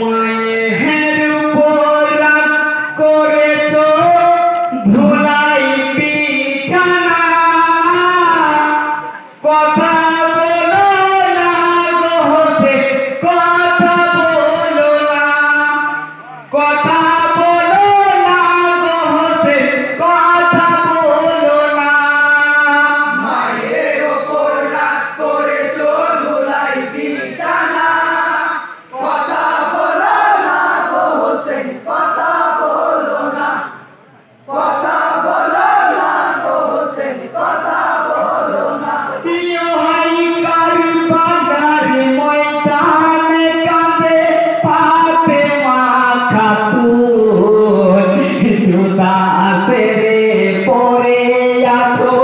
মায়ের উপর রাগ করেছ ধুলাই বিছানা কথা বলো না গো হতে কথা বলো না কথা বলো না গো হতে কথা বলো না মায়ের উপর রাগ করেছ ধুলাই বিছানা কথা বলো না গো হোসেন কথা বলো না কথা বলো না গো হোসেন কথা বলো না ইহাই কারবালার ময়দানে কাঁদে ফাতেমা খাতুন জুদা সেরে পড়ে আছো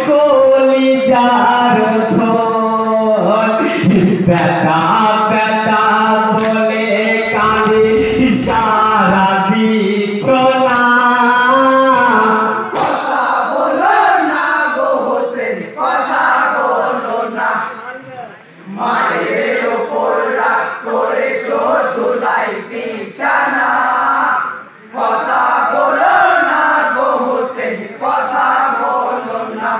কলিজার ধন বেটা বেটা বলে কাঁদে সারা দিচ্ছ না কথা বলো না গো হোসেন কথা বলো না মায়ের উপর রাগ করেছ ধুলাই বিছানা কথা বলো না গো হোসেন কথা বলো না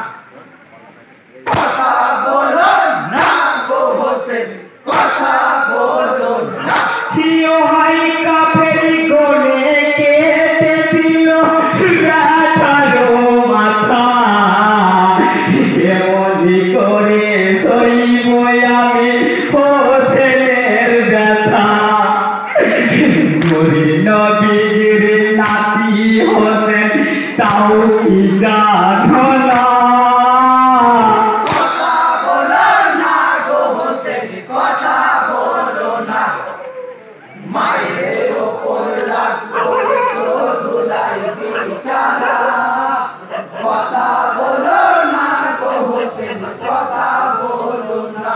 কথা বলো না গো হোসেন কথা বলো না ইহাই কাফেরি কোণে কেটে দিল রাধারো মাথা এমনি করে সইব আমি হোসেনের ব্যথা গরি নবীর নাতি হোসেন তাও কি জানো না কথা বলো না গো হোসেন কথা বলো না মায়ের উপর রাগ করেছ ধুলাই বিছানা কথা বলো না গো হোসেন কথা বলো না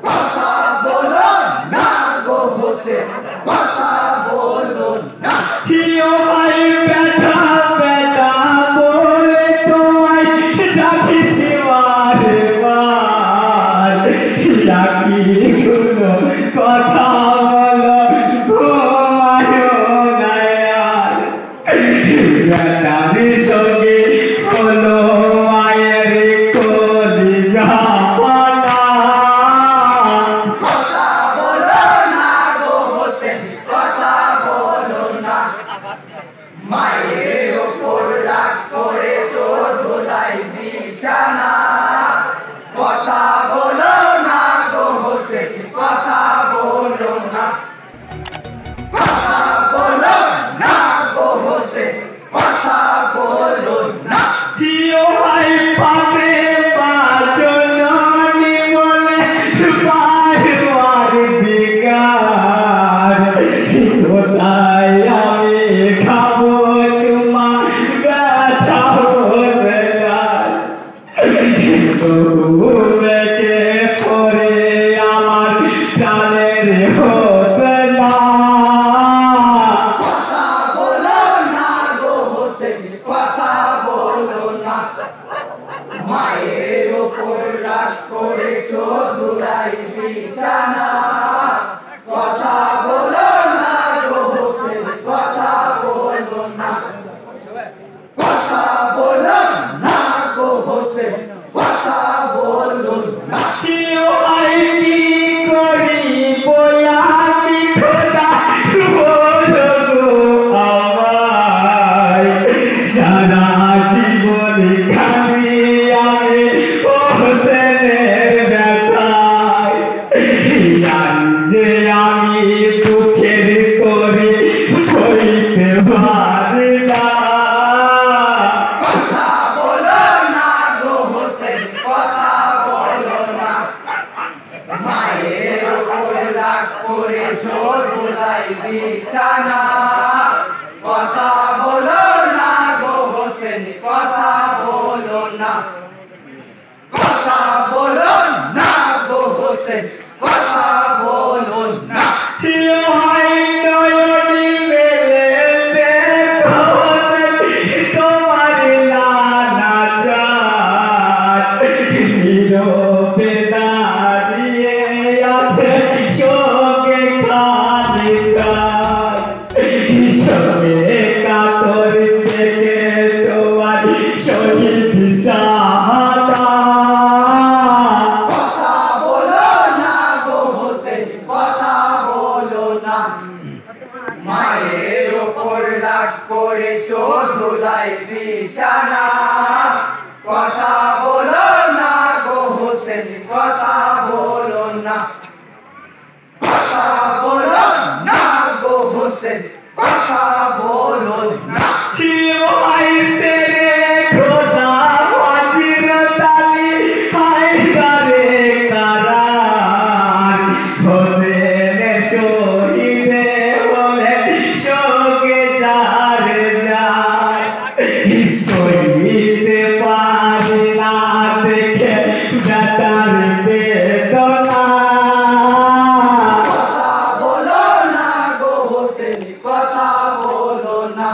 কথা বলো না গো হোসেন কথা বলো না ইহাই ব্যথা ব্যথা বলে তোমায় ডাকিছি বারে বার ডাকি কোনো কথা বলো ঘুমায় না আর ব্যথার সঙ্গে হলো মায়ের কলিজা পানা কথা বলো না গো হোসেন কথা বলো না মায়ের উপর রাগ করেছ ধুলাই বিছানা কথা বলো না গো হোসেন কথা বলো না কথা বলো না গো হোসেন কথা বলো না ইহাই পাবে বাজনানি বলে বারবার বিগার কোথায় আমি খাবো চুমা ব্যথা হতে যায় তবু রেখে পরে আমার প্রাণের হতে না কথা বলো না গো হোসেন কথা বলো না মায়ের উপর রাগ করেছ ধুলাই বিছানা কথা বলো না গো হোসেন কথা বলো না কথা বলো না গো হোসেন কথা বলো না ইহাই কি করি বয়ামি খোদা বলো গো আমায় সারা জীবন খাবি আমি হোসেনের ব্যথায় জানি যে আমি দুঃখের করি হইতে পারি না কথা বলো না গো হোসেন কথা বলো না মায়ের উপর রাগ করেছ ধুলাই বিছানা কথা বলো না গো হোসেন কথা বলো না কথা বলো না গো হোসেন কথা বলো না ইহাই নয়নি মেলে দেখো তোমার নানা জাত নীরবে দাঁড়িয়ে আছে সঙ্গে মায়ের উপর রাগ করেছো ধুলাই বিছানা কথা বলো না গো হোসেন কথা বলো না কথা বলো না গো হোসেন কথা বলো না क्यों ऐसे रे खुदा वजीर ताली हैदरे करार होसेन शहीदे बोले शोके जार जाए शहीद पारना देखे बेटार बेदना কথা বলো না গো হোসেন কথা বলো না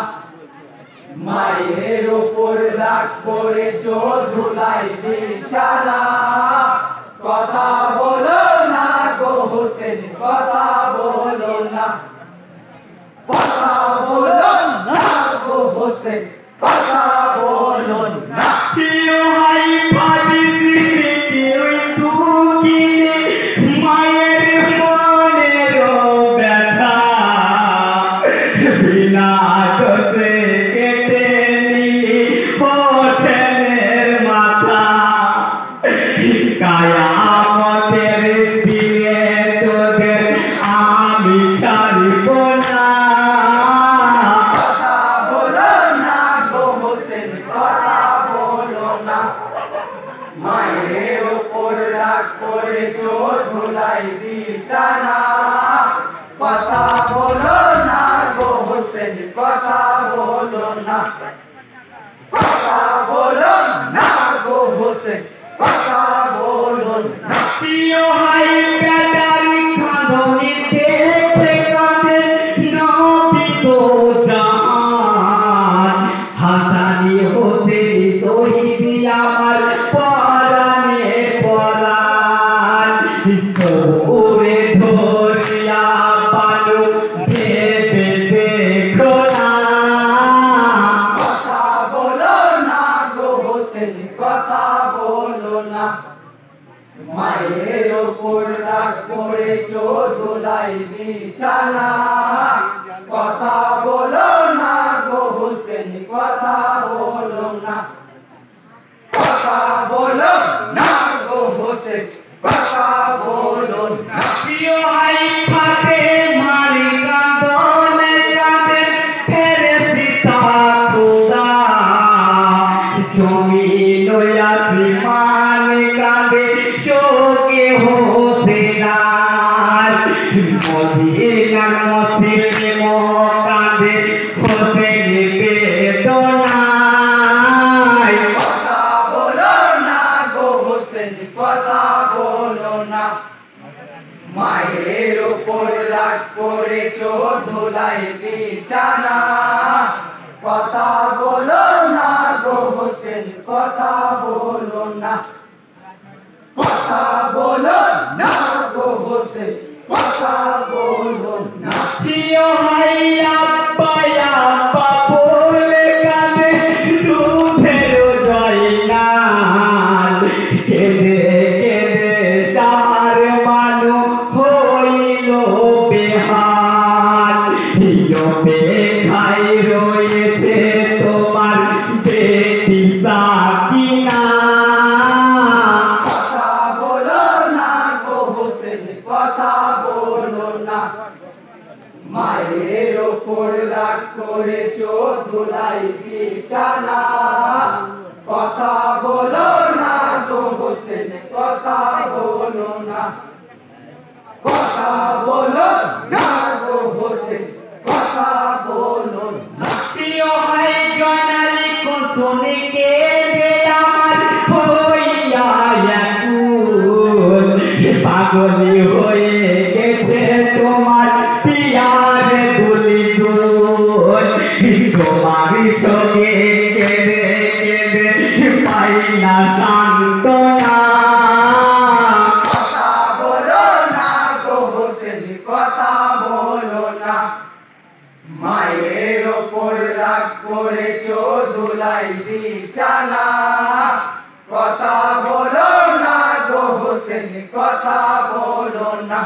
মায়ের উপর রাগ করেছো ধুলাই বিছানা কথা বলো না গো হোসেন কথা বলো না কথা বলো না গো হোসেন কথা বলো না क्यों आई भाभी सिनी क्यों तू कीने मायर मोने रो बैठा बिना दोसे केटे नीली होसेनेर माथा कायामतेर दिने तोदेर आमी ছাড়ব না কথা বলো না গো হোসেন কথা বলো না মায়ের উপর রাগ করেছো ধুলাই বিছানা কথা বলো না গো হোসেন কথা বলো না কথা বলো না গো হোসেন কথা বলো না প্রিয় হাই বেটারি খাদনি দেখে কাঁদে নবী তো জান হাসানি হোসেনি শহীদি আমার পরাণে পরাণ সবুরে ধরিয়া পালু ভেবে দেখো না কথা বলো না গো হোসেন কথা বলো না মায়ের উপর রাগ করেছো ধুলাই বিছানা কথা বলো না গো হোসেন কথা বলো না কথা বলো না গো হোসেন কথা বলো না প্রিয় হাই ফাতে মারি কাঁদনে কাঁদে ফেরেশতা খোদা জমিন আসমান কাঁদে শোকে হোসেনার মদিনার মসজিদে কাঁদে হোসেন বেদনায় কথা বলো না গো হোসেন কথা বলো না মায়ের উপর রাগ করেছো ধুলাই বিছানা কথা বলো না গো হোসেন কথা বলো না কথা বলো না গো হোসেন কথা বলো না প্রিয় হাই আব্বা আব্বা বলে কাঁদে দুধের জয়না কেঁদে কেঁদে সার মানু হইল বেহাল বেখাই রয়েছে তোমার বেটি সাকিনা কথা বলো না গো হোসেন কথা বলো না মায়ের উপর রাগ করেছো ধুলাই বিছানা কথা বলো না গো হোসেন কথা বলো না কথা বলো না গো হোসেন কথা বলো না প্রিয় হাই জনালি কুসুমি কে দে আমার হইয়া একুল পাগলি হয়ে গেছে তোমার পিয়ার দুলি দুল তোমার সঙ্গে কেঁদে কেঁদে পাই না সান্ত্বনা কথা বলো না গো হোসেন কথা বলো না মায়ের উপর রাগ করেছো ধুলাই বিছানা কথা বলো না গো হোসেন কথা বলো না